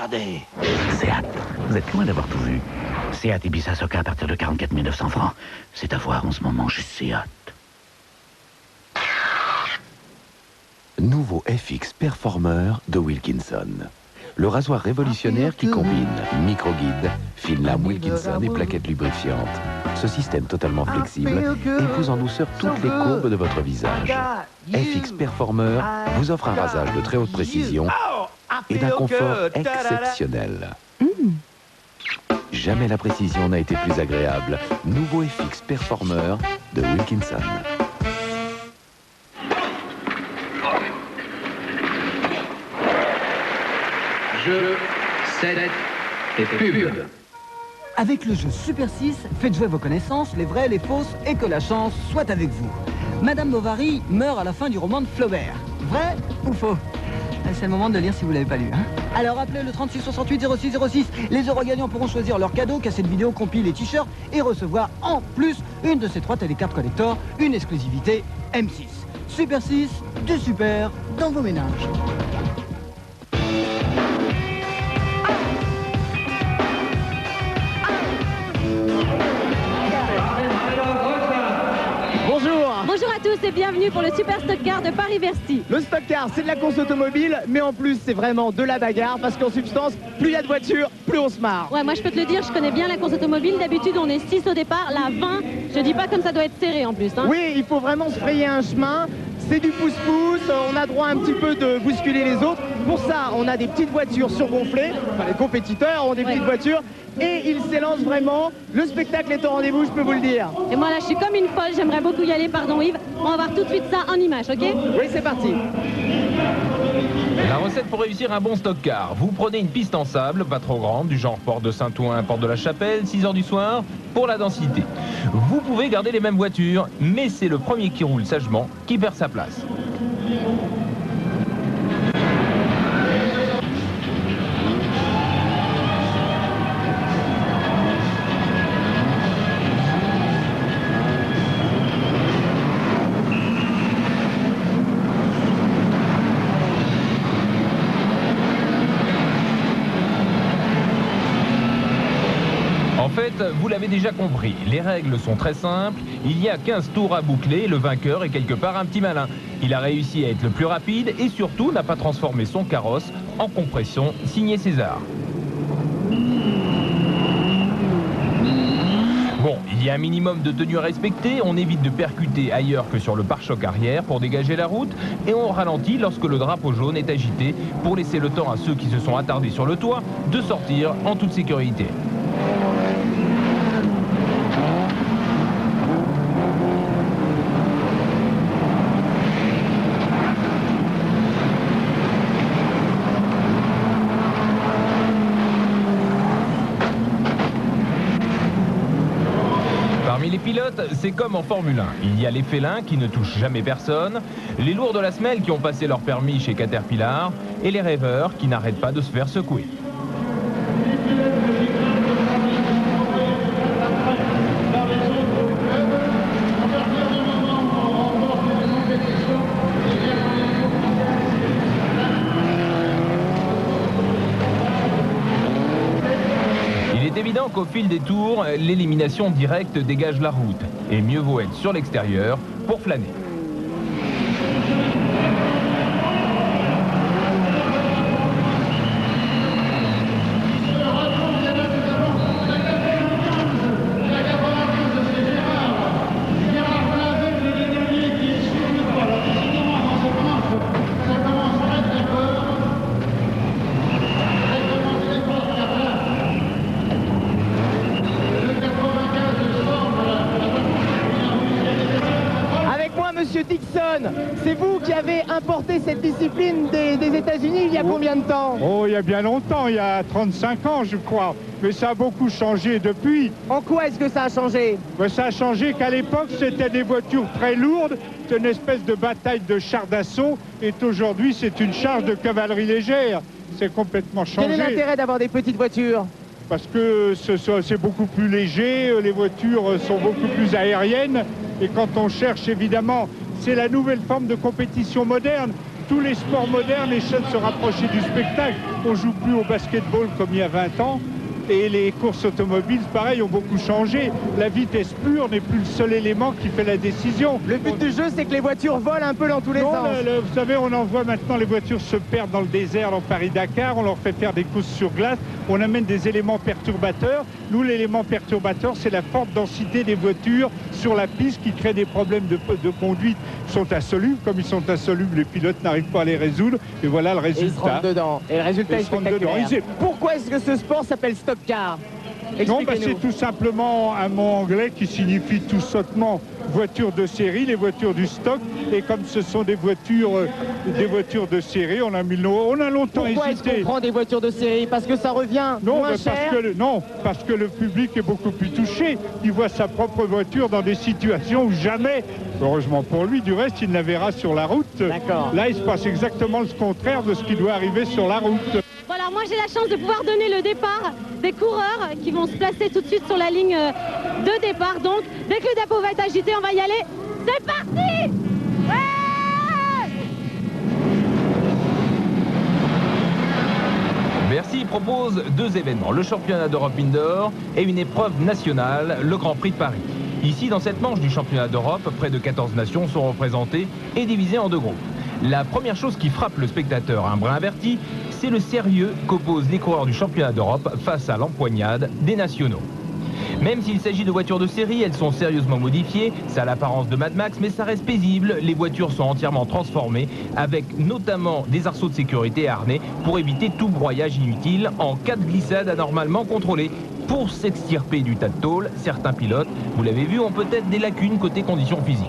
Regardez. Seat. Vous êtes loin d'avoir tout vu. Seat Ibiza Soca à partir de 44 900 francs. C'est à voir en ce moment chez Seat. Nouveau FX Performer de Wilkinson. Le rasoir révolutionnaire qui combine micro-guide, fine lame Wilkinson et plaquettes lubrifiantes. Ce système totalement flexible épouse en douceur toutes les courbes de votre visage. FX Performer vous offre un rasage de très haute précision et d'un confort exceptionnel. Jamais la précision n'a été plus agréable. Nouveau FX Performer de Wilkinson. Jeu, 7 et pub. Avec le jeu Super 6, faites jouer vos connaissances, les vraies, les fausses, et que la chance soit avec vous. Madame Bovary meurt à la fin du roman de Flaubert. Vrai ou faux? C'est le moment de lire si vous ne l'avez pas lu. Alors appelez le 36 68 06 06. Les heureux gagnants pourront choisir leur cadeau, cassettes vidéo, compil et t-shirts, et recevoir en plus une de ces 3 télécartes collector, une exclusivité M6. Super 6, du super dans vos ménages. Bonjour à tous et bienvenue pour le Super Stock Car de Paris-Bercy. Le Stock Car, c'est de la course automobile, mais en plus, c'est vraiment de la bagarre, parce qu'en substance, plus il y a de voitures, plus on se marre. Ouais, moi je peux te le dire, je connais bien la course automobile. D'habitude, on est 6 au départ, là 20. Je dis pas comme ça doit être serré en plus. Oui, il faut vraiment se frayer un chemin. C'est du pouce-pouce, on a droit un petit peu de bousculer les autres. Pour ça, on a des petites voitures surgonflées, enfin les compétiteurs ont des petites voitures, et ils s'élancent vraiment. Le spectacle est au rendez-vous, je peux vous le dire. Et moi là, je suis comme une folle, j'aimerais beaucoup y aller, pardon Yves. On va voir tout de suite ça en images, ok? Oui, c'est parti. La recette pour réussir un bon stock car. Vous prenez une piste en sable, pas trop grande, du genre Porte de Saint-Ouen, Porte de la Chapelle, 6 h du soir, pour la densité. Vous pouvez garder les mêmes voitures, mais c'est le premier qui roule sagement qui perd sa place. En fait, vous l'avez déjà compris, les règles sont très simples. Il y a 15 tours à boucler, le vainqueur est quelque part un petit malin. Il a réussi à être le plus rapide et surtout n'a pas transformé son carrosse en compression signé César. Bon, il y a un minimum de tenue à respecter, on évite de percuter ailleurs que sur le pare-choc arrière pour dégager la route et on ralentit lorsque le drapeau jaune est agité pour laisser le temps à ceux qui se sont attardés sur le toit de sortir en toute sécurité. Parmi les pilotes, c'est comme en Formule 1. Il y a les félins qui ne touchent jamais personne, les lourds de la semelle qui ont passé leur permis chez Caterpillar et les rêveurs qui n'arrêtent pas de se faire secouer. Il est évident qu'au fil des tours, l'élimination directe dégage la route. Et mieux vaut être sur l'extérieur pour flâner. Monsieur Dixon, c'est vous qui avez importé cette discipline des États-Unis il y a combien de temps? Oh, il y a bien longtemps, il y a 35 ans, je crois. Mais ça a beaucoup changé depuis. En quoi est-ce que ça a changé? Ça a changé qu'à l'époque, c'était des voitures très lourdes, c'est une espèce de bataille de chars d'assaut, et aujourd'hui, c'est une charge de cavalerie légère. C'est complètement changé. Quel est l'intérêt d'avoir des petites voitures? Parce que c'est beaucoup plus léger, les voitures sont beaucoup plus aériennes, et quand on cherche, évidemment, c'est la nouvelle forme de compétition moderne. tous les sports modernes essaient de se rapprocher du spectacle. On joue plus au basketball comme il y a 20 ans. Et les courses automobiles, pareil, ont beaucoup changé. La vitesse pure n'est plus le seul élément qui fait la décision. Le but du jeu, c'est que les voitures volent un peu dans tous les sens. Vous savez, on en voit maintenant, les voitures se perdent dans le désert, dans Paris-Dakar. On leur fait faire des courses sur glace. On amène des éléments perturbateurs. Nous, l'élément perturbateur, c'est la forte densité des voitures sur la piste qui crée des problèmes de conduite. Ils sont insolubles. Comme ils sont insolubles, les pilotes n'arrivent pas à les résoudre. Et voilà le résultat. Et ils se rentrent dedans. Et le résultat est spectaculaire. Pourquoi est-ce que ce sport s'appelle stock car? Non, c'est tout simplement un mot anglais qui signifie tout sautement voiture de série, les voitures du stock. Et comme ce sont des voitures de série, on a longtemps hésité. Pourquoi est-ce qu'on prend des voitures de série? Parce que ça revient moins cher? Parce que le public est beaucoup plus touché. Il voit sa propre voiture dans des situations où jamais, heureusement pour lui, du reste, il ne la verra sur la route. Là, il se passe exactement le contraire de ce qui doit arriver sur la route. Bon, alors moi j'ai la chance de pouvoir donner le départ des coureurs qui vont se placer tout de suite sur la ligne de départ. Donc dès que le dépôt va être agité, on va y aller. C'est parti! Bercy propose 2 événements, le championnat d'Europe indoor et une épreuve nationale, le Grand Prix de Paris. Ici, dans cette manche du championnat d'Europe, près de 14 nations sont représentées et divisées en 2 groupes. La première chose qui frappe le spectateur un brin averti, c'est le sérieux qu'opposent les coureurs du championnat d'Europe face à l'empoignade des nationaux. Même s'il s'agit de voitures de série, elles sont sérieusement modifiées, ça a l'apparence de Mad Max, mais ça reste paisible. Les voitures sont entièrement transformées, avec notamment des arceaux de sécurité harnais pour éviter tout broyage inutile en cas de glissade anormalement contrôlée. Pour s'extirper du tas de tôle, certains pilotes, vous l'avez vu, ont peut-être des lacunes côté conditions physiques.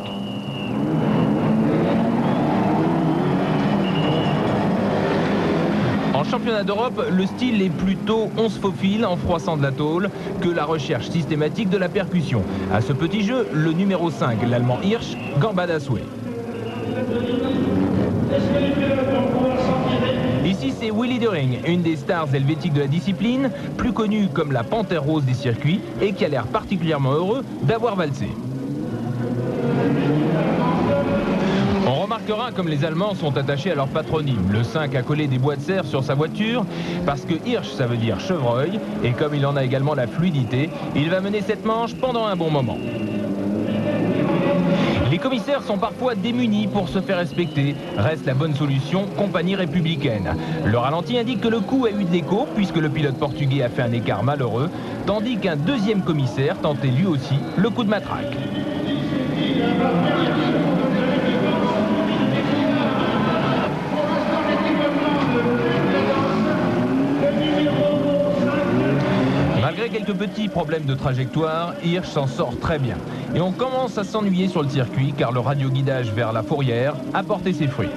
En championnat d'Europe, le style est plutôt on se faufile en froissant de la tôle que la recherche systématique de la percussion. À ce petit jeu, le numéro 5, l'allemand Hirsch, gambade à souhait. Ici, c'est Willy de Ring, une des stars helvétiques de la discipline, plus connue comme la panthère rose des circuits et qui a l'air particulièrement heureux d'avoir valsé. On remarquera comme les Allemands sont attachés à leur patronyme. Le 5 a collé des bois de serre sur sa voiture parce que Hirsch, ça veut dire chevreuil, et comme il en a également la fluidité, il va mener cette manche pendant un bon moment. Les commissaires sont parfois démunis pour se faire respecter. Reste la bonne solution, compagnie républicaine. Le ralenti indique que le coup a eu de l'écho puisque le pilote portugais a fait un écart malheureux, tandis qu'un deuxième commissaire tentait lui aussi le coup de matraque. Malgré quelques petits problèmes de trajectoire, Hirsch s'en sort très bien. Et on commence à s'ennuyer sur le circuit car le radioguidage vers la fourrière a porté ses fruits.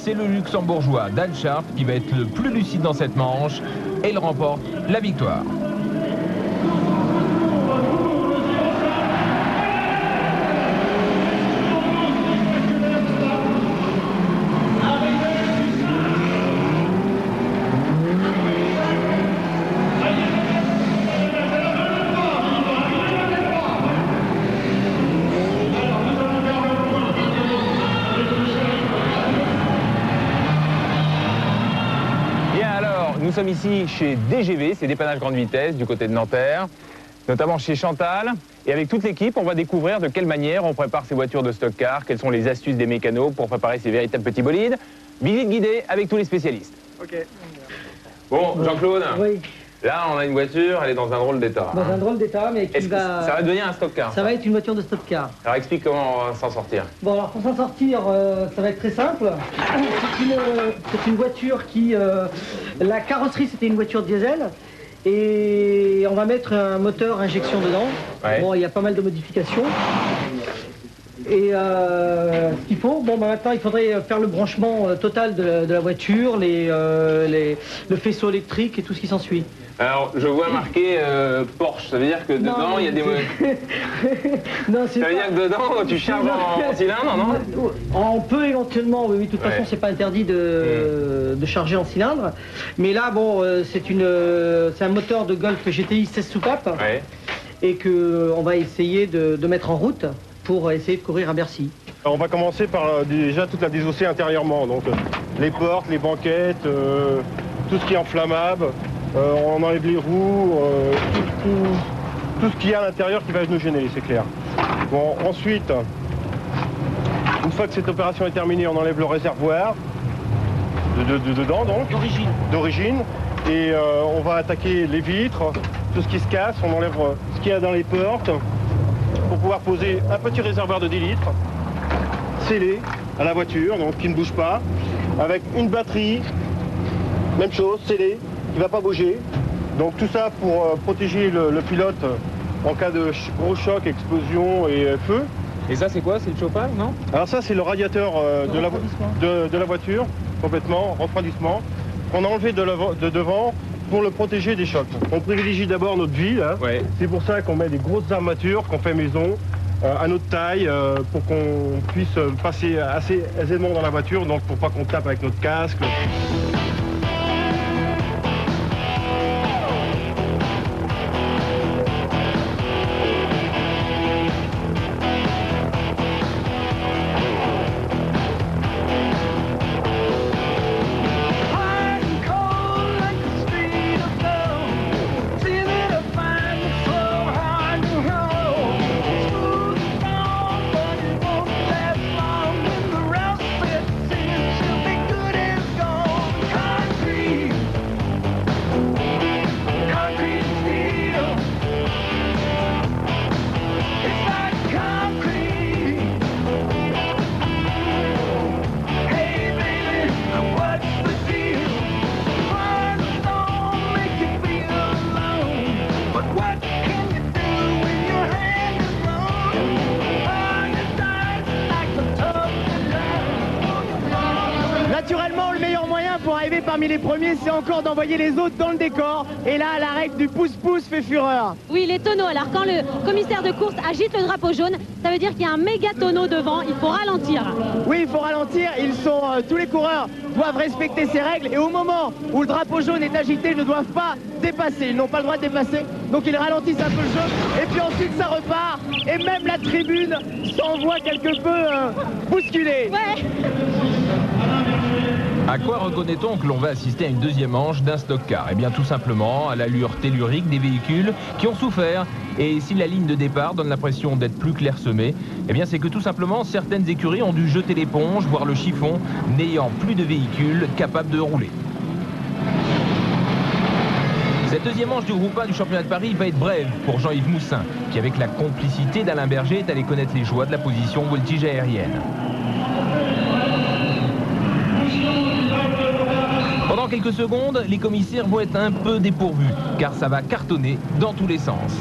C'est le luxembourgeois Dan Sharp qui va être le plus lucide dans cette manche et il remporte la victoire. Nous sommes ici chez DGV, c'est dépannage grande vitesse du côté de Nanterre, notamment chez Chantal. Et avec toute l'équipe, on va découvrir de quelle manière on prépare ces voitures de stock car, quelles sont les astuces des mécanos pour préparer ces véritables petits bolides. Visite guidée avec tous les spécialistes. Ok. Bon, Jean-Claude, oui. Là on a une voiture, elle est dans un drôle d'état. Dans un drôle d'état, mais qui va... Ça va devenir un stock car. Ça va être une voiture de stock car. Alors explique comment on va s'en sortir. Bon, alors pour s'en sortir, ça va être très simple. C'est une voiture qui... la carrosserie, c'était une voiture diesel. Et on va mettre un moteur injection dedans. Ouais. Bon, il y a pas mal de modifications. Et ce qu'il faut, bon, maintenant il faudrait faire le branchement total de la voiture, le faisceau électrique et tout ce qui s'ensuit. Alors, je vois marqué Porsche, ça veut dire que dedans, il y a des... Non, ça veut dire que dedans, tu charges en cylindre, non? On peut éventuellement, oui, de toute façon, c'est pas interdit de charger en cylindre. Mais là, bon, c'est un moteur de Golf GTI 16 soupapes et qu'on va essayer de mettre en route pour essayer de courir à Bercy. On va commencer par déjà toute la désosser intérieurement, donc les portes, les banquettes, tout ce qui est inflammable. On enlève les roues, tout ce qu'il y a à l'intérieur qui va nous gêner, c'est clair. Bon, ensuite, une fois que cette opération est terminée, on enlève le réservoir dedans, donc. D'origine. Et on va attaquer les vitres, tout ce qui se casse, on enlève ce qu'il y a dans les portes, pour pouvoir poser un petit réservoir de 10 litres, scellé à la voiture, donc qui ne bouge pas, avec une batterie, même chose, scellée, qui ne va pas bouger. Donc tout ça pour protéger le pilote en cas de gros choc, explosion et feu. Et ça c'est quoi? C'est le chauffage, non? Alors ça c'est le radiateur de la voiture, complètement, refroidissement, qu'on a enlevé de devant pour le protéger des chocs. On privilégie d'abord notre vie, hein. C'est pour ça qu'on met des grosses armatures qu'on fait maison, à notre taille, pour qu'on puisse passer assez aisément dans la voiture, donc pour pas qu'on tape avec notre casque. Naturellement, le meilleur moyen pour arriver parmi les premiers, c'est encore d'envoyer les autres dans le décor. Et là, la règle du pouce-pouce fait fureur. Oui, les tonneaux. Alors, quand le commissaire de course agite le drapeau jaune, ça veut dire qu'il y a un méga tonneau devant. Il faut ralentir. Oui, il faut ralentir. Tous les coureurs doivent respecter ces règles. Et au moment où le drapeau jaune est agité, ils ne doivent pas dépasser. Ils n'ont pas le droit de dépasser. Donc, ils ralentissent un peu le jeu. Et puis ensuite, ça repart. Et même la tribune s'envoie quelque peu bousculée. Ouais. À quoi reconnaît-on que l'on va assister à une deuxième manche d'un stock-car? Eh bien tout simplement à l'allure tellurique des véhicules qui ont souffert. Et si la ligne de départ donne l'impression d'être plus clairsemée, eh bien c'est que tout simplement certaines écuries ont dû jeter l'éponge, voire le chiffon, n'ayant plus de véhicules capables de rouler. Cette deuxième manche du groupe 1 du championnat de Paris va être brève pour Jean-Yves Moussin, qui avec la complicité d'Alain Berger est allé connaître les joies de la position voltige aérienne. Pendant quelques secondes, les commissaires vont être un peu dépourvus, car ça va cartonner dans tous les sens.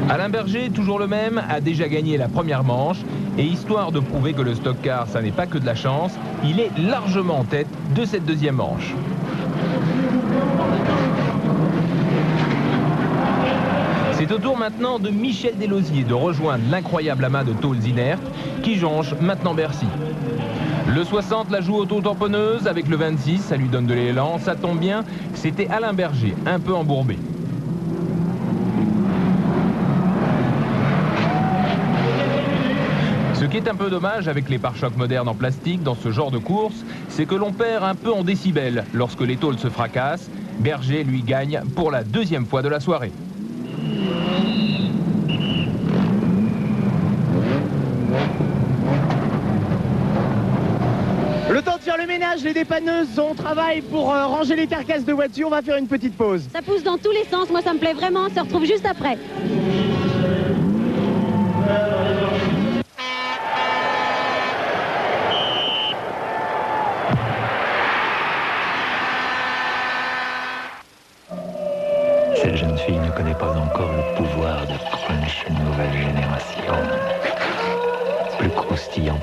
Alain Berger, toujours le même, a déjà gagné la première manche, et histoire de prouver que le stock-car, ça n'est pas que de la chance, il est largement en tête de cette deuxième manche. C'est au tour maintenant de Michel Delosier de rejoindre l'incroyable amas de tôles inertes qui jonche maintenant Bercy. Le 60 la joue auto-tamponneuse avec le 26, ça lui donne de l'élan, ça tombe bien, c'était Alain Berger, un peu embourbé. Ce qui est un peu dommage avec les pare-chocs modernes en plastique dans ce genre de course, c'est que l'on perd un peu en décibels lorsque les tôles se fracassent. Berger lui gagne pour la deuxième fois de la soirée. Le temps de faire le ménage, les dépanneuses sont au travail pour ranger les carcasses de voitures. On va faire une petite pause. Ça pousse dans tous les sens, moi ça me plaît vraiment, on se retrouve juste après. connais pas encore le pouvoir de Crunch nouvelle génération. Plus croustillant.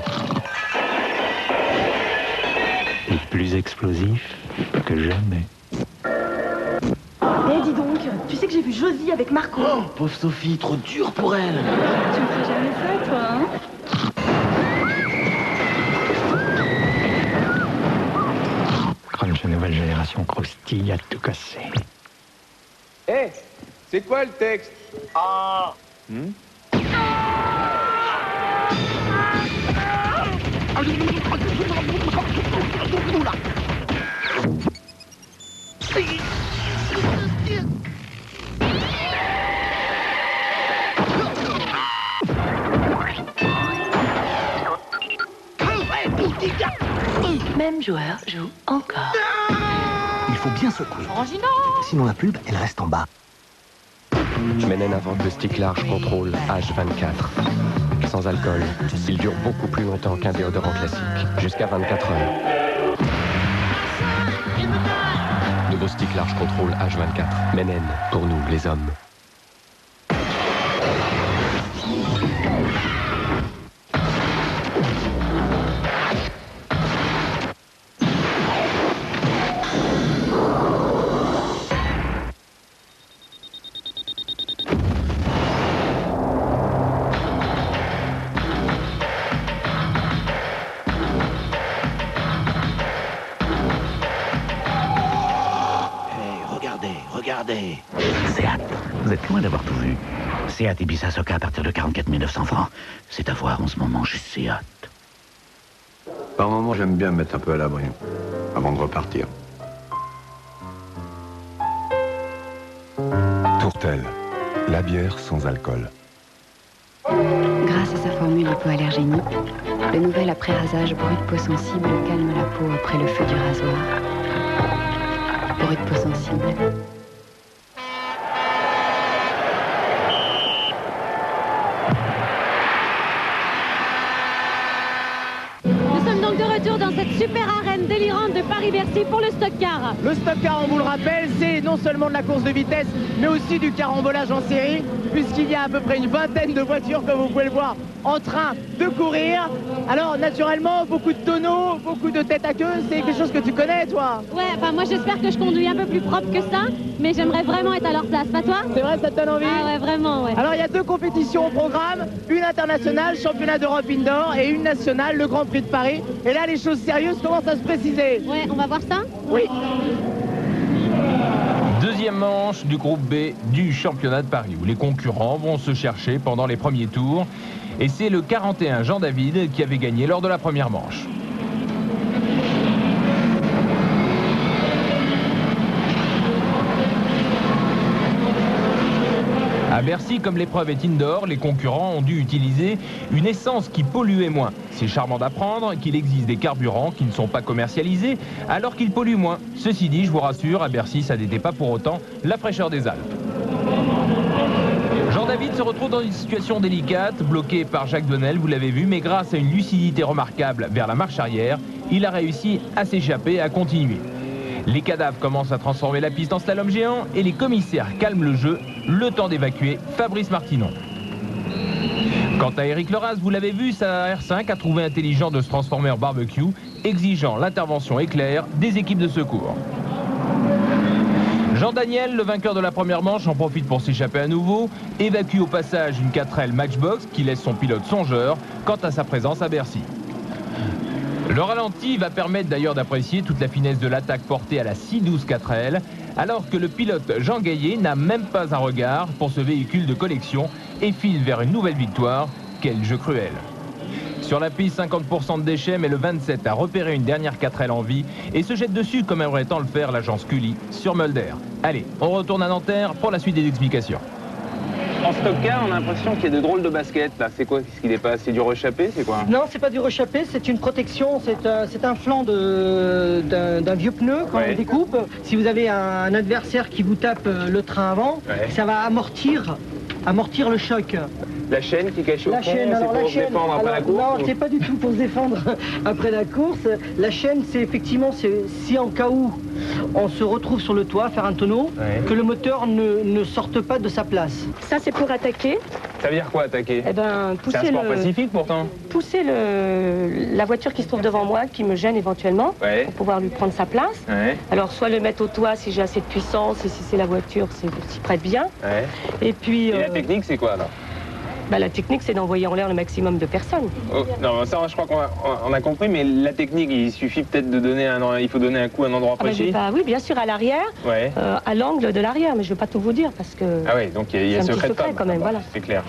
Et plus explosif que jamais. Eh, dis donc, tu sais que j'ai vu Josie avec Marco. Oh, pauvre Sophie, trop dur pour elle. Tu me ferais jamais ça, toi, hein? Crunch nouvelle génération croustille à tout casser. Eh, c'est quoi le texte? Ah. Même joueur joue encore. Il faut bien secouer. Orangino! Sinon la pulpe, elle reste en bas. Menen invente le stick large contrôle H24. Sans alcool, il dure beaucoup plus longtemps qu'un déodorant classique, jusqu'à 24 heures. Nouveau stick large contrôle H24. Menen, pour nous, les hommes. Regardez. Seat, vous êtes loin d'avoir tout vu. Seat Ibiza Soca à partir de 44 900 francs. C'est à voir en ce moment chez Seat. Par moment, j'aime bien me mettre un peu à l'abri, avant de repartir. Tourtel, la bière sans alcool. Grâce à sa formule hypoallergénique, le nouvel après-rasage bruit de peau sensible calme la peau après le feu du rasoir. Bruit de peau sensible. Dans cette super arène délirante de Paris-Bercy pour le stock car. Le stock car, on vous le rappelle, c'est non seulement de la course de vitesse, mais aussi du carambolage en série, puisqu'il y a à peu près une vingtaine de voitures, comme vous pouvez le voir, en train de courir. Alors, naturellement, beaucoup de tonneaux, beaucoup de tête à queue, c'est quelque chose que tu connais, toi? Ouais, enfin, moi, j'espère que je conduis un peu plus propre que ça, mais j'aimerais vraiment être à leur place, pas toi? C'est vrai, ça te donne envie? Ah ouais, vraiment, ouais. Alors, il y a deux compétitions au programme, une internationale, championnat d'Europe indoor, et une nationale, le Grand Prix de Paris. Et là, les choses sérieuses commencent à se préciser. Ouais, on va voir ça? Oui. Deuxième manche du groupe B du championnat de Paris, où les concurrents vont se chercher pendant les premiers tours. Et c'est le 41 Jean David qui avait gagné lors de la première manche. À Bercy, comme l'épreuve est indoor, les concurrents ont dû utiliser une essence qui polluait moins. C'est charmant d'apprendre qu'il existe des carburants qui ne sont pas commercialisés alors qu'ils polluent moins. Ceci dit, je vous rassure, à Bercy, ça n'était pas pour autant la fraîcheur des Alpes. Jean-David se retrouve dans une situation délicate, bloqué par Jacques Donnel, vous l'avez vu, mais grâce à une lucidité remarquable vers la marche arrière, il a réussi à s'échapper et à continuer. Les cadavres commencent à transformer la piste en slalom géant et les commissaires calment le jeu, le temps d'évacuer Fabrice Martinon. Quant à Éric Leraz, vous l'avez vu, sa R5 a trouvé intelligent de se transformer en barbecue, exigeant l'intervention éclair des équipes de secours. Jean-Daniel, le vainqueur de la première manche, en profite pour s'échapper à nouveau, évacue au passage une 4L Matchbox qui laisse son pilote songeur quant à sa présence à Bercy. Le ralenti va permettre d'ailleurs d'apprécier toute la finesse de l'attaque portée à la 612 4L, alors que le pilote Jean Gaillet n'a même pas un regard pour ce véhicule de collection et file vers une nouvelle victoire. Quel jeu cruel! Sur la piste, 50% de déchets, mais le 27 a repéré une dernière 4L en vie et se jette dessus comme aimerait tant le faire l'agence Cully sur Mulder. Allez, on retourne à Nanterre pour la suite des explications. En stock car, on a l'impression qu'il y a de drôles de baskets là. C'est quoi? Qu'est-ce qu'il n'est pas? C'est du rechappé? C'est quoi? Non, c'est pas du rechappé, c'est une protection, c'est un flanc d'un vieux pneu quand on découpe. Si vous avez un adversaire qui vous tape le train avant, ça va amortir le choc. La chaîne qui est cachée au fond, c'est pour se défendre après la course? Non, c'est pas du tout pour se défendre après la course. La chaîne, c'est effectivement, si en cas où on se retrouve sur le toit, faire un tonneau, que le moteur ne sorte pas de sa place. Ça, c'est pour attaquer. Ça veut dire quoi, attaquer? Eh ben, c'est un sport pacifique, pourtant. Pousser la voiture qui se trouve devant moi, qui me gêne éventuellement, pour pouvoir lui prendre sa place. Alors, soit le mettre au toit si j'ai assez de puissance, et si c'est la voiture, s'y prête bien. Et puis... Et la technique, c'est quoi, alors? Bah, la technique, c'est d'envoyer en l'air le maximum de personnes. Oh, non, ça, je crois qu'on a compris, mais la technique, il suffit peut-être de donner il faut donner un coup à un endroit précis. Oui, bien sûr, à l'arrière, à l'angle de l'arrière, mais je ne vais pas tout vous dire parce que... Ah oui, donc il y a secret quand même, voilà. C'est clair.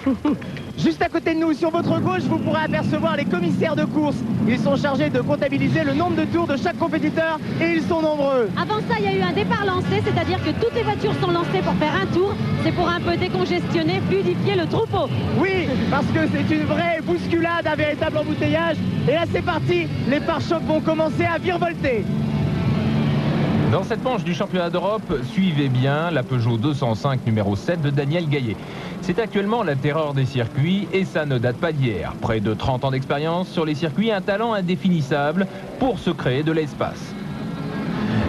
Juste à côté de nous, sur votre gauche, vous pourrez apercevoir les commissaires de course. Ils sont chargés de comptabiliser le nombre de tours de chaque compétiteur et ils sont nombreux. Avant ça, il y a eu un départ lancé, c'est-à-dire que toutes les voitures sont lancées pour faire un tour. C'est pour un peu décongestionner, fluidifier le troupeau. Oui, parce que c'est une vraie bousculade, un véritable embouteillage. Et là, c'est parti, les pare-chocs vont commencer à virevolter. Dans cette manche du championnat d'Europe, suivez bien la Peugeot 205 numéro 7 de Daniel Gaillet. C'est actuellement la terreur des circuits et ça ne date pas d'hier. Près de 30 ans d'expérience sur les circuits, un talent indéfinissable pour se créer de l'espace.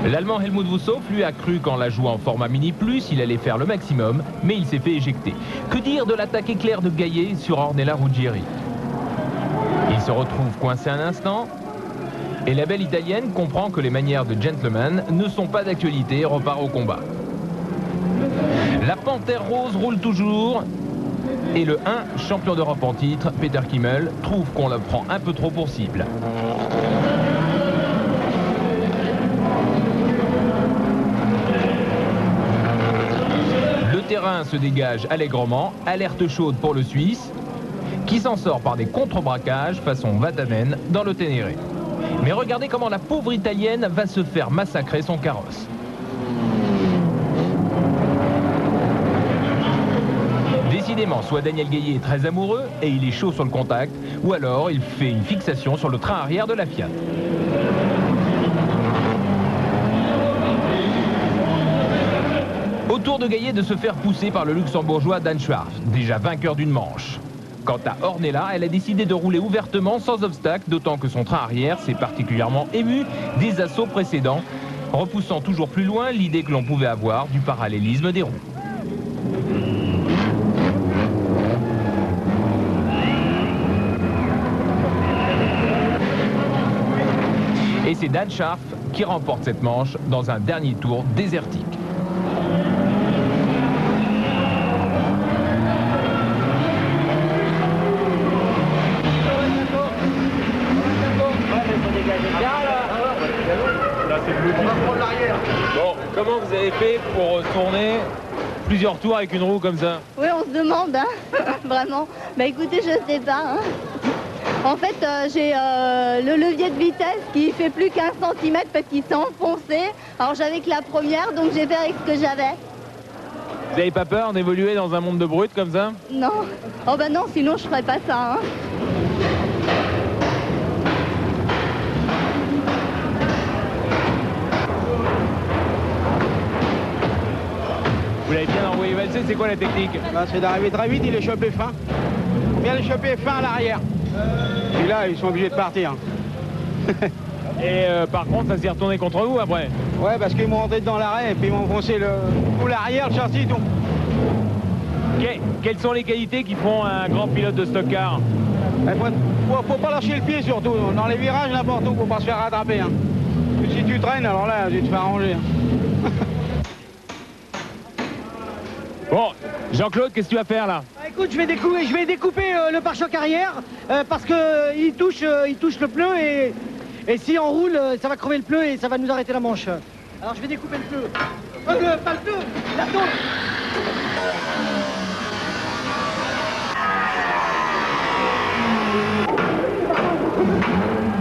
L'Allemand Helmut Wussow lui a cru qu'en la jouant en format Mini Plus, il allait faire le maximum, mais il s'est fait éjecter. Que dire de l'attaque éclair de Gaillet sur Ornella Ruggieri? Il se retrouve coincé un instant, et la belle italienne comprend que les manières de gentleman ne sont pas d'actualité et repart au combat. La Panthère Rose roule toujours, et le 1 champion d'Europe en titre, Peter Kimmel, trouve qu'on le prend un peu trop pour cible. Le terrain se dégage allègrement, alerte chaude pour le Suisse, qui s'en sort par des contre-braquages façon Vatanen dans le Ténéré. Mais regardez comment la pauvre italienne va se faire massacrer son carrosse. Décidément, soit Daniel Gaillet est très amoureux et il est chaud sur le contact, ou alors il fait une fixation sur le train arrière de la Fiat. Au tour de Gaillet de se faire pousser par le luxembourgeois Dan Schwarz, déjà vainqueur d'une manche. Quant à Ornella, elle a décidé de rouler ouvertement sans obstacle, d'autant que son train arrière s'est particulièrement ému des assauts précédents, repoussant toujours plus loin l'idée que l'on pouvait avoir du parallélisme des roues. Et c'est Dan Scharf qui remporte cette manche dans un dernier tour désertique. Bon, comment vous avez fait pour tourner plusieurs tours avec une roue comme ça? Oui, on se demande, hein, vraiment. Bah écoutez, je sais pas. Hein. En fait, j'ai le levier de vitesse qui fait plus qu'1 cm parce qu'il s'est enfoncé. Alors j'avais que la première, donc j'ai fait avec ce que j'avais. Vous n'avez pas peur d'évoluer dans un monde de brutes comme ça? Non. Oh bah non, sinon je ferais pas ça. Hein. Vous l'avez bien envoyé valser, c'est quoi la technique? C'est d'arriver très vite, il est chopé fin. Bien le choper fin à l'arrière. Et là, ils sont obligés de partir. Et par contre, ça s'est retourné contre vous après? Ouais, parce qu'ils m'ont rentré dans l'arrêt et puis ils m'ont foncé tout l'arrière, le châssis, tout. Quelles sont les qualités qui font un grand pilote de stock car? Faut pas lâcher le pied surtout. Dans les virages, n'importe où, faut pas se faire rattraper. Hein. Si tu traînes, alors là, tu te fais arranger. Bon, Jean-Claude, qu'est-ce que tu vas faire là? Écoute, je vais découper le pare-choc arrière parce que il touche le pneu et si on roule, ça va crever le pneu et ça va nous arrêter la manche. Alors je vais découper le pneu. Pas le pneu, la tôle.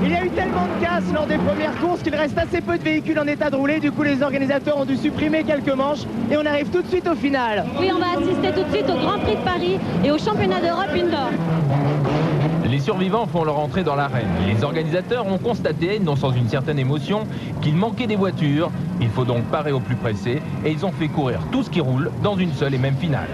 Il y a eu tellement de casse lors des premières courses qu'il reste assez peu de véhicules en état de rouler. Du coup, les organisateurs ont dû supprimer quelques manches et on arrive tout de suite au final. Oui, on va assister tout de suite au Grand Prix de Paris et au Championnat d'Europe Indoor. Les survivants font leur entrée dans l'arène. Les organisateurs ont constaté, non sans une certaine émotion, qu'il manquait des voitures. Il faut donc parer au plus pressé et ils ont fait courir tout ce qui roule dans une seule et même finale.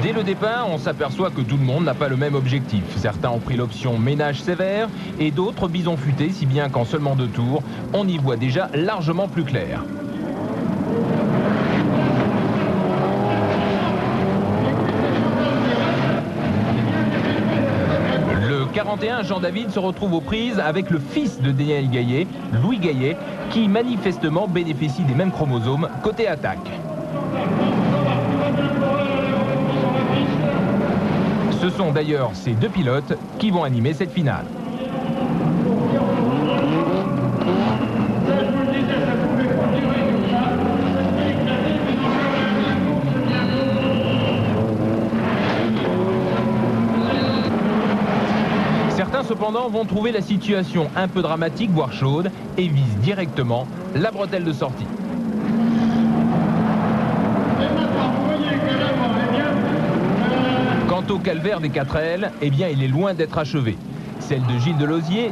Dès le départ, on s'aperçoit que tout le monde n'a pas le même objectif. Certains ont pris l'option ménage sévère et d'autres bison futé, si bien qu'en seulement 2 tours, on y voit déjà largement plus clair. Le 41, Jean-David, se retrouve aux prises avec le fils de Daniel Gaillet, Louis Gaillet, qui manifestement bénéficie des mêmes chromosomes côté attaque. Ce sont d'ailleurs ces 2 pilotes qui vont animer cette finale. Certains cependant vont trouver la situation un peu dramatique, voire chaude, et visent directement la bretelle de sortie. Quant au calvaire des 4L, eh bien il est loin d'être achevé. Celle de Gilles Delosier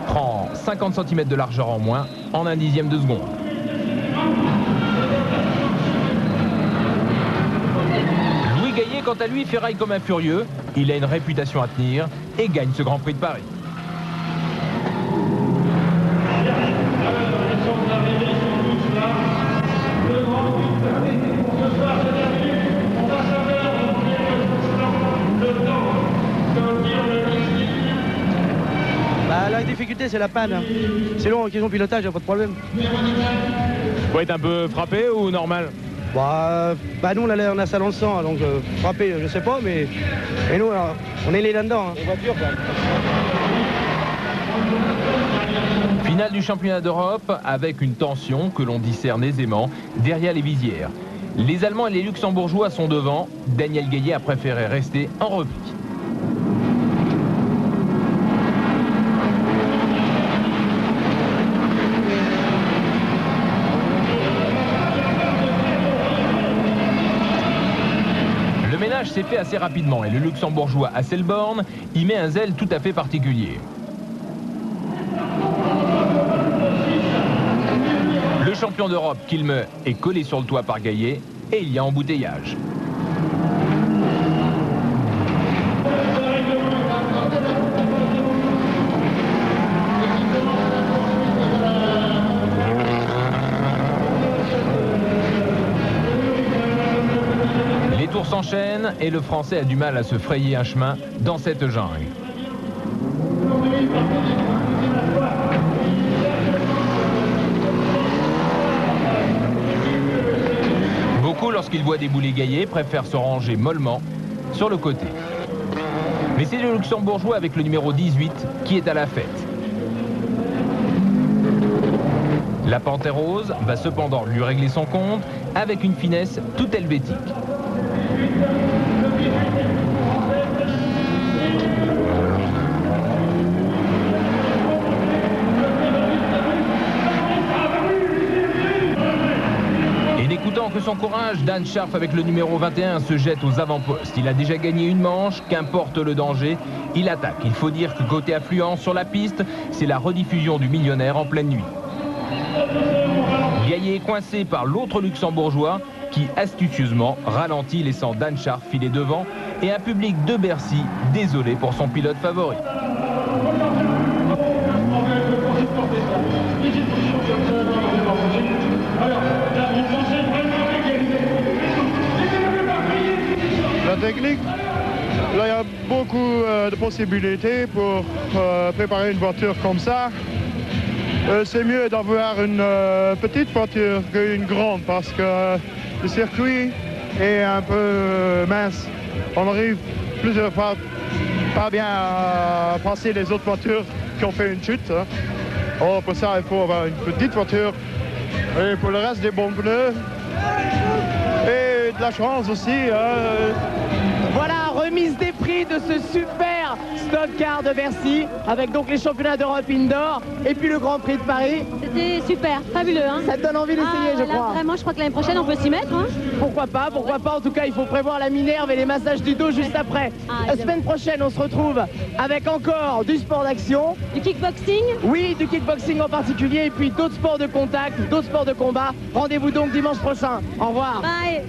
prend 50 cm de largeur en moins en 1/10 de seconde. Louis Gaillet, quant à lui, ferraille comme un furieux. Il a une réputation à tenir et gagne ce Grand Prix de Paris. La difficulté, c'est la panne. C'est long, en question de pilotage, il n'y a pas de problème. Faut être un peu frappé ou normal? Bah nous, on a ça dans le sang, donc frappé, je sais pas, mais nous, alors, on est les là-dedans. Hein. Finale du championnat d'Europe avec une tension que l'on discerne aisément derrière les visières. Les Allemands et les Luxembourgeois sont devant. Daniel Gaillet a préféré rester en repli. Le ménage s'est fait assez rapidement et le Luxembourgeois Hasselborn y met un zèle tout à fait particulier. Le champion d'Europe, Kilme, est collé sur le toit par Gaillet et il y a embouteillage. Les tours s'enchaînent et le Français a du mal à se frayer un chemin dans cette jungle. Beaucoup, lorsqu'ils voient débouler Gaillet, préfèrent se ranger mollement sur le côté. Mais c'est le Luxembourgeois avec le numéro 18 qui est à la fête. La Panthère Rose va cependant lui régler son compte avec une finesse toute helvétique. N'écoutant que son courage, Dan Scharff avec le numéro 21 se jette aux avant-postes. Il a déjà gagné une manche, qu'importe le danger, il attaque. Il faut dire que côté affluence sur la piste, c'est la rediffusion du Millionnaire en pleine nuit. Gaillet est coincé par l'autre Luxembourgeois qui astucieusement ralentit, laissant Dan Scharff filer devant et un public de Bercy désolé pour son pilote favori. La technique, là il y a beaucoup de possibilités pour préparer une voiture comme ça. C'est mieux d'avoir une petite voiture qu'une grande parce que le circuit est un peu mince. On arrive plusieurs fois pas bien à passer les autres voitures qui ont fait une chute. Alors pour ça il faut avoir une petite voiture et pour le reste des bons pneus et de la chance aussi. Voilà, remise des prix de ce super stock car de Bercy, avec donc les championnats d'Europe indoor et puis le Grand Prix de Paris. C'était super, fabuleux. Hein. Ça te donne envie d'essayer, je crois. Vraiment, je crois que l'année prochaine, on peut s'y mettre. Hein. Pourquoi pas. En tout cas, il faut prévoir la Minerve et les massages du dos juste après. La semaine prochaine, on se retrouve avec encore du sport d'action. Du kickboxing. Oui, du kickboxing en particulier, et puis d'autres sports de contact, d'autres sports de combat. Rendez-vous donc dimanche prochain. Au revoir. Bye.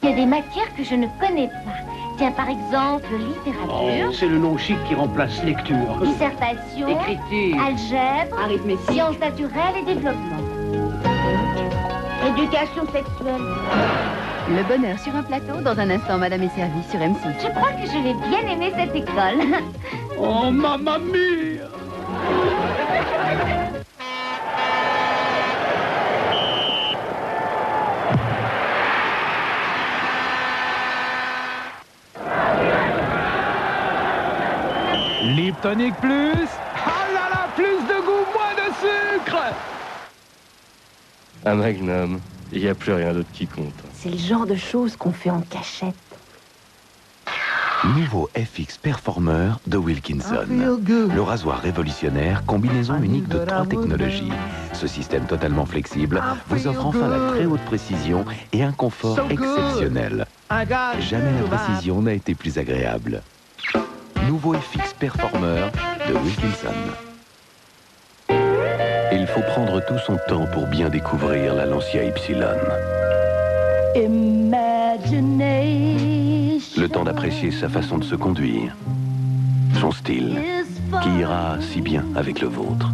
Il y a des matières que je ne connais pas. Tiens, par exemple, littérature. Oh, c'est le nom chic qui remplace lecture. Dissertation. Écriture. Algèbre. Arithmétique. Sciences naturelles et développement. Éducation sexuelle. Le bonheur sur un plateau, dans un instant, Madame est servie sur M6. Je crois que je vais bien aimer cette école. Oh, mamma mia! Liptonic Plus. Ah là là, plus de goût, moins de sucre. Un Magnum, il n'y a plus rien d'autre qui compte. C'est le genre de choses qu'on fait en cachette. Nouveau FX Performer de Wilkinson. Le rasoir révolutionnaire, combinaison unique de 3 technologies. Ce système totalement flexible vous offre enfin la très haute précision et un confort exceptionnel. Jamais la précision n'a été plus agréable. Nouveau FX Performer de Wilkinson. Il faut prendre tout son temps pour bien découvrir la Lancia Ypsilon. Le temps d'apprécier sa façon de se conduire, son style, qui ira si bien avec le vôtre.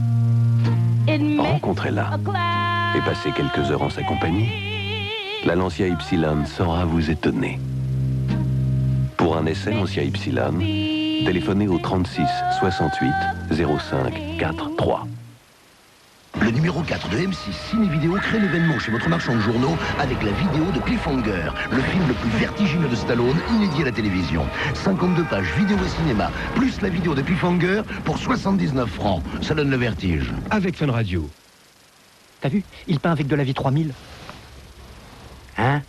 Rencontrez-la et passez quelques heures en sa compagnie. La Lancia Ypsilon saura vous étonner. Pour un essai Lancia Ypsilon, téléphonez au 36 68 05 43. Le numéro 4 de M6 Ciné Vidéo crée l'événement chez votre marchand de journaux avec la vidéo de Cliffhanger, le film le plus vertigineux de Stallone, inédit à la télévision. 52 pages vidéo et cinéma, plus la vidéo de Cliffhanger pour 79 francs. Ça donne le vertige. Avec Fun Radio. T'as vu? Il peint avec de la vie 3000. Hein?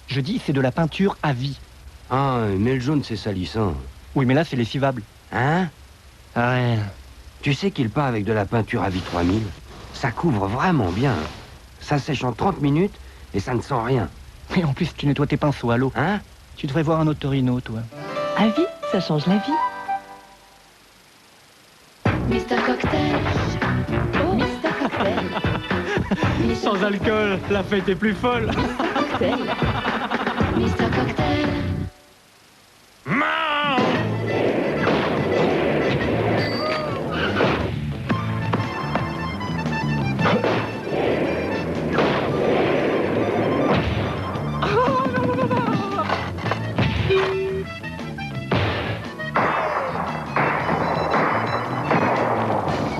Je dis, c'est de la peinture à vie. Ah, mais le jaune, c'est salissant. Oui, mais là, c'est lessivable. Hein? Rien. Tu sais qu'il peint avec de la peinture à vie 3000? Ça couvre vraiment bien. Ça sèche en 30 minutes et ça ne sent rien. Et en plus, tu nettoies tes pinceaux à l'eau. Hein? Tu devrais voir un Otorino, toi. À vie, ça change la vie. Mr. Cocktail. Oh, Mr. Cocktail. Sans alcool, la fête est plus folle. Cocktail. Mr. Cocktail.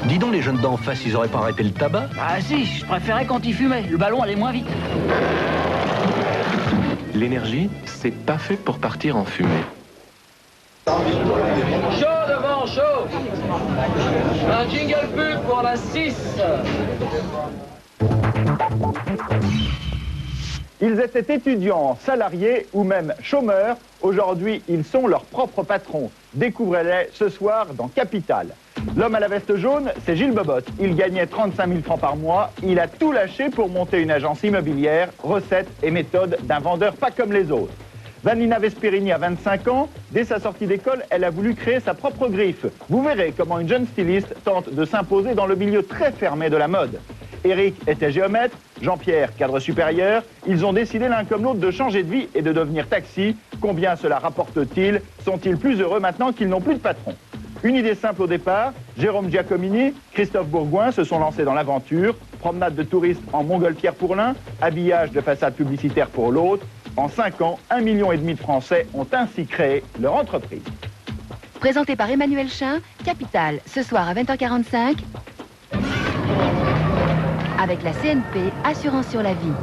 Dis donc, les jeunes d'en face, ils auraient pas arrêté le tabac? Ah si, je préférais quand ils fumaient. Le ballon allait moins vite. L'énergie, c'est pas fait pour partir en fumée. Chaud devant chaud. Un jingle pub pour la 6. Ils étaient étudiants, salariés ou même chômeurs. Aujourd'hui, ils sont leurs propres patrons. Découvrez-les ce soir dans Capital. L'homme à la veste jaune, c'est Gilles Bobotte. Il gagnait 35 000 francs par mois. Il a tout lâché pour monter une agence immobilière, recettes et méthodes d'un vendeur pas comme les autres. Vanina Vesperini a 25 ans. Dès sa sortie d'école, elle a voulu créer sa propre griffe. Vous verrez comment une jeune styliste tente de s'imposer dans le milieu très fermé de la mode. Eric était géomètre, Jean-Pierre cadre supérieur. Ils ont décidé l'un comme l'autre de changer de vie et de devenir taxi. Combien cela rapporte-t-il? Sont-ils plus heureux maintenant qu'ils n'ont plus de patron? Une idée simple au départ, Jérôme Giacomini, Christophe Bourgoin se sont lancés dans l'aventure. Promenade de touristes en montgolfière pour l'un, habillage de façade publicitaire pour l'autre. En 5 ans, 1,5 million de Français ont ainsi créé leur entreprise. Présenté par Emmanuel Chin, Capital, ce soir à 20h45, avec la CNP, assurance sur la vie.